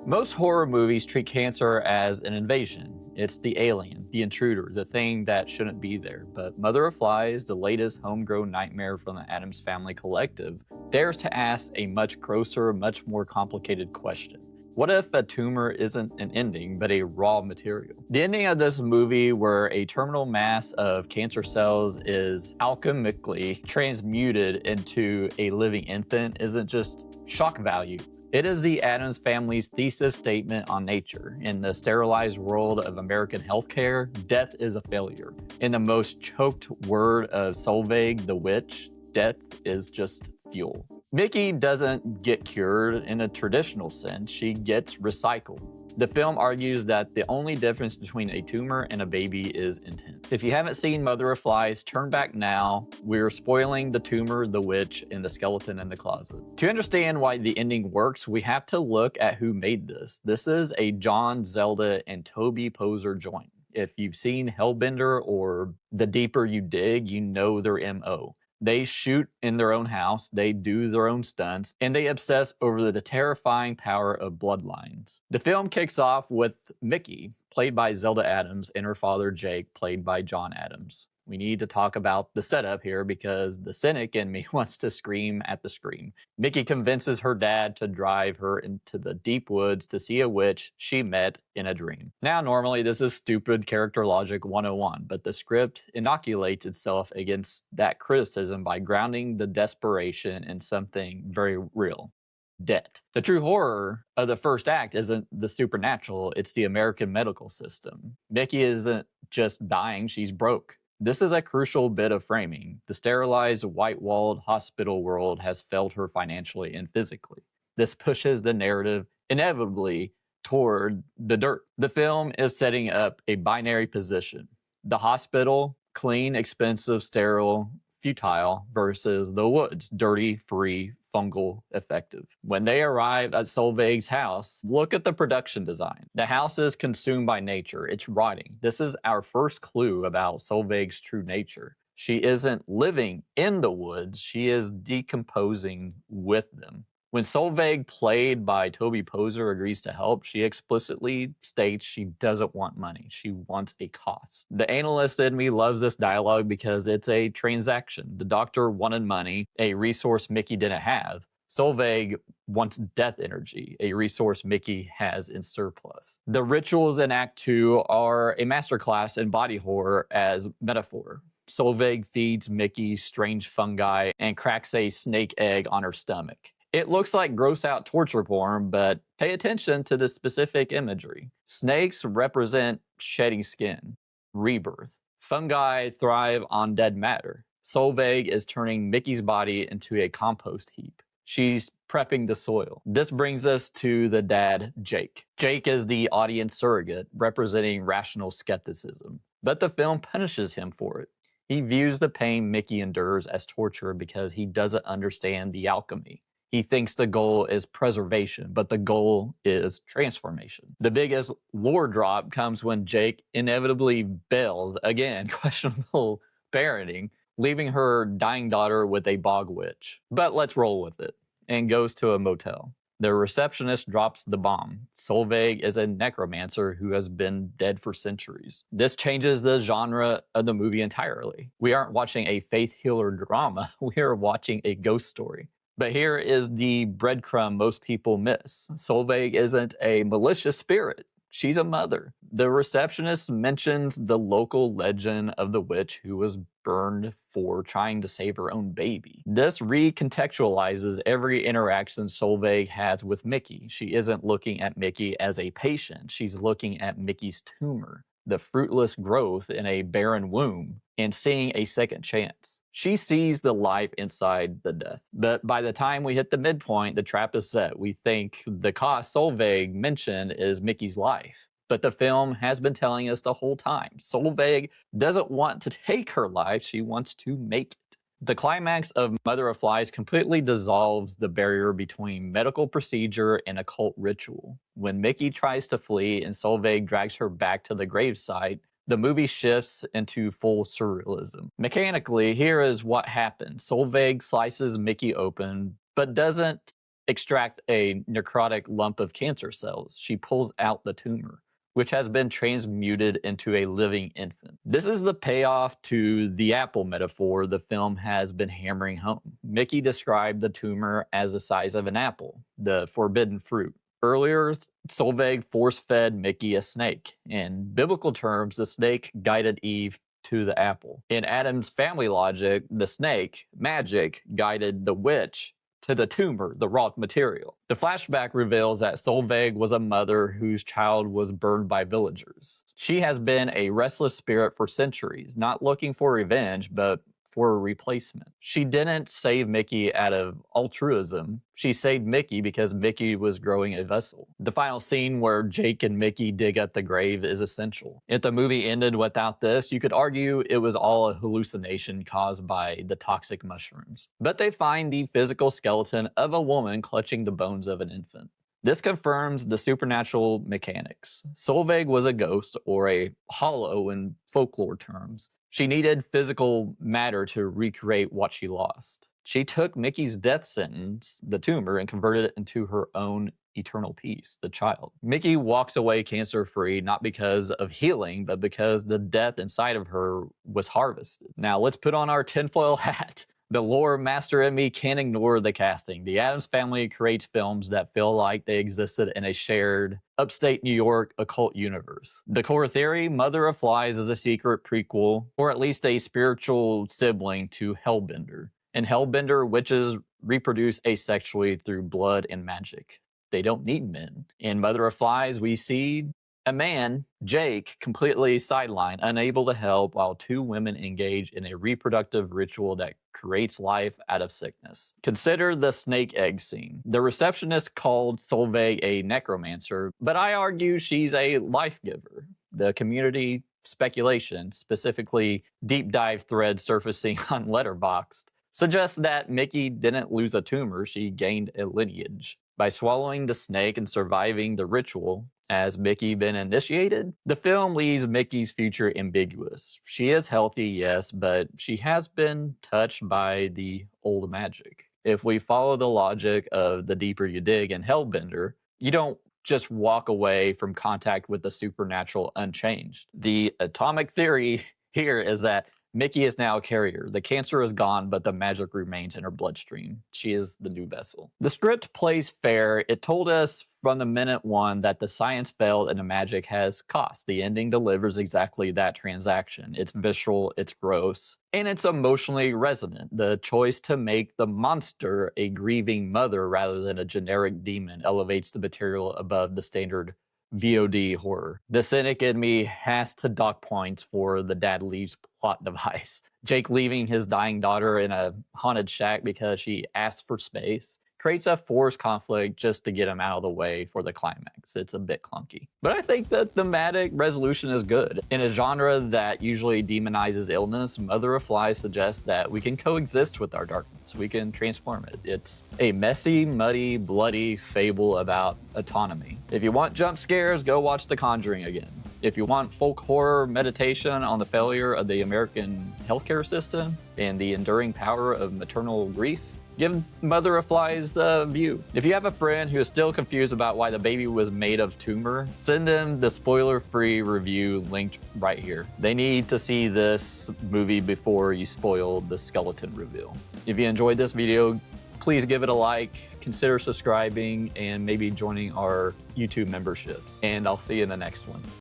Most horror movies treat cancer as an invasion. It's the alien, the intruder, the thing that shouldn't be there. But Mother of Flies, the latest homegrown nightmare from the Adams Family Collective, dares to ask a much grosser, much more complicated question. What if a tumor isn't an ending, but a raw material? The ending of this movie, where a terminal mass of cancer cells is alchemically transmuted into a living infant, isn't just shock value. It is the Adams family's thesis statement on nature. In the sterilized world of American healthcare, death is a failure. In the most choked word of Solveig the witch, death is just fuel. Mickey doesn't get cured in a traditional sense, she gets recycled. The film argues that the only difference between a tumor and a baby is intent. If you haven't seen Mother of Flies, turn back now. We're spoiling the tumor, the witch, and the skeleton in the closet. To understand why the ending works, we have to look at who made this. This is a John, Zelda, and Toby Poser joint. If you've seen Hellbender or The Deeper You Dig, you know their MO. They shoot in their own house, they do their own stunts, and they obsess over the terrifying power of bloodlines. The film kicks off with Mickey, played by Zelda Adams, and her father Jake, played by John Adams. We need to talk about the setup here because the cynic in me wants to scream at the screen. Mickey convinces her dad to drive her into the deep woods to see a witch she met in a dream. Now, normally this is stupid character logic 101, but the script inoculates itself against that criticism by grounding the desperation in something very real. Debt. The true horror of the first act isn't the supernatural, it's the American medical system. Mickey isn't just dying, she's broke. This is a crucial bit of framing. The sterilized, white-walled hospital world has failed her financially and physically. This pushes the narrative inevitably toward the dirt. The film is setting up a binary position. The hospital, clean, expensive, sterile, futile, versus the woods, dirty, free, fungal, effective. When they arrive at Solveig's house, look at the production design. The house is consumed by nature. It's rotting. This is our first clue about Solveig's true nature. She isn't living in the woods, she is decomposing with them. When Solveig, played by Toby Poser, agrees to help, she explicitly states she doesn't want money. She wants a cost. The analyst in me loves this dialogue because it's a transaction. The doctor wanted money, a resource Mickey didn't have. Solveig wants death energy, a resource Mickey has in surplus. The rituals in Act 2 are a masterclass in body horror as metaphor. Solveig feeds Mickey strange fungi and cracks a snake egg on her stomach. It looks like gross out torture porn, but pay attention to the specific imagery. Snakes represent shedding skin, rebirth. Fungi thrive on dead matter. Solveig is turning Mickey's body into a compost heap. She's prepping the soil. This brings us to the dad, Jake. Jake is the audience surrogate, representing rational skepticism, but the film punishes him for it. He views the pain Mickey endures as torture because he doesn't understand the alchemy. He thinks the goal is preservation, but the goal is transformation. The biggest lore drop comes when Jake inevitably bails, again, questionable parenting, leaving her dying daughter with a bog witch. But let's roll with it, and goes to a motel. The receptionist drops the bomb. Solveig is a necromancer who has been dead for centuries. This changes the genre of the movie entirely. We aren't watching a faith healer drama, we are watching a ghost story. But here is the breadcrumb most people miss. Solveig isn't a malicious spirit. She's a mother. The receptionist mentions the local legend of the witch who was burned for trying to save her own baby. This recontextualizes every interaction Solveig has with Mickey. She isn't looking at Mickey as a patient. She's looking at Mickey's tumor, the fruitless growth in a barren womb, and seeing a second chance. She sees the life inside the death. But by the time we hit the midpoint, the trap is set. We think the cost Solveig mentioned is Mickey's life. But the film has been telling us the whole time. Solveig doesn't want to take her life, she wants to make it. The climax of Mother of Flies completely dissolves the barrier between medical procedure and occult ritual. When Mickey tries to flee and Solveig drags her back to the gravesite, the movie shifts into full surrealism. Mechanically, here is what happens. Solveig slices Mickey open, but doesn't extract a necrotic lump of cancer cells. She pulls out the tumor, which has been transmuted into a living infant. This is the payoff to the apple metaphor the film has been hammering home. Mickey described the tumor as the size of an apple, the forbidden fruit. Earlier, Solveig force-fed Mickey a snake. In biblical terms, the snake guided Eve to the apple. In Adam's family logic, the snake, magic, guided the witch to the tumor, the raw material. The flashback reveals that Solveig was a mother whose child was burned by villagers. She has been a restless spirit for centuries, not looking for revenge, but for a replacement. She didn't save Mickey out of altruism. She saved Mickey because Mickey was growing a vessel. The final scene where Jake and Mickey dig up the grave is essential. If the movie ended without this, you could argue it was all a hallucination caused by the toxic mushrooms. But they find the physical skeleton of a woman clutching the bones of an infant. This confirms the supernatural mechanics. Solveig was a ghost, or a hollow in folklore terms. She needed physical matter to recreate what she lost. She took Mickey's death sentence, the tumor, and converted it into her own eternal peace, the child. Mickey walks away cancer-free not because of healing, but because the death inside of her was harvested. Now let's put on our tinfoil hat. The lore master in me can't ignore the casting. The Addams family creates films that feel like they existed in a shared upstate New York occult universe. The core theory, Mother of Flies is a secret prequel, or at least a spiritual sibling to Hellbender. In Hellbender, witches reproduce asexually through blood and magic. They don't need men. In Mother of Flies, we see a man, Jake, completely sidelined, unable to help, while two women engage in a reproductive ritual that creates life out of sickness. Consider the snake egg scene. The receptionist called Solveig a necromancer, but I argue she's a life giver. The community speculation, specifically deep dive threads surfacing on Letterboxd, suggests that Mickey didn't lose a tumor, she gained a lineage. By swallowing the snake and surviving the ritual, has Mickey been initiated? The film leaves Mickey's future ambiguous. She is healthy, yes, but she has been touched by the old magic. If we follow the logic of the deeper you dig in Hellbender, you don't just walk away from contact with the supernatural unchanged. The atomic theory here is that Mickey is now a carrier. The cancer is gone, but the magic remains in her bloodstream. She is the new vessel. The script plays fair. It told us from the minute one that the science failed and the magic has cost. The ending delivers exactly that transaction. It's visceral, it's gross, and it's emotionally resonant. The choice to make the monster a grieving mother rather than a generic demon elevates the material above the standard VOD horror. The cynic in me has to dock points for the dad leaves plot device. Jake leaving his dying daughter in a haunted shack because she asked for space creates a forced conflict just to get him out of the way for the climax. It's a bit clunky. But I think the thematic resolution is good. In a genre that usually demonizes illness, Mother of Flies suggests that we can coexist with our darkness. We can transform it. It's a messy, muddy, bloody fable about autonomy. If you want jump scares, go watch The Conjuring again. If you want folk horror meditation on the failure of the American healthcare system and the enduring power of maternal grief, give Mother of Flies a view. If you have a friend who is still confused about why the baby was made of tumor, send them the spoiler-free review linked right here. They need to see this movie before you spoil the skeleton reveal. If you enjoyed this video, please give it a like, consider subscribing, and maybe joining our YouTube memberships. And I'll see you in the next one.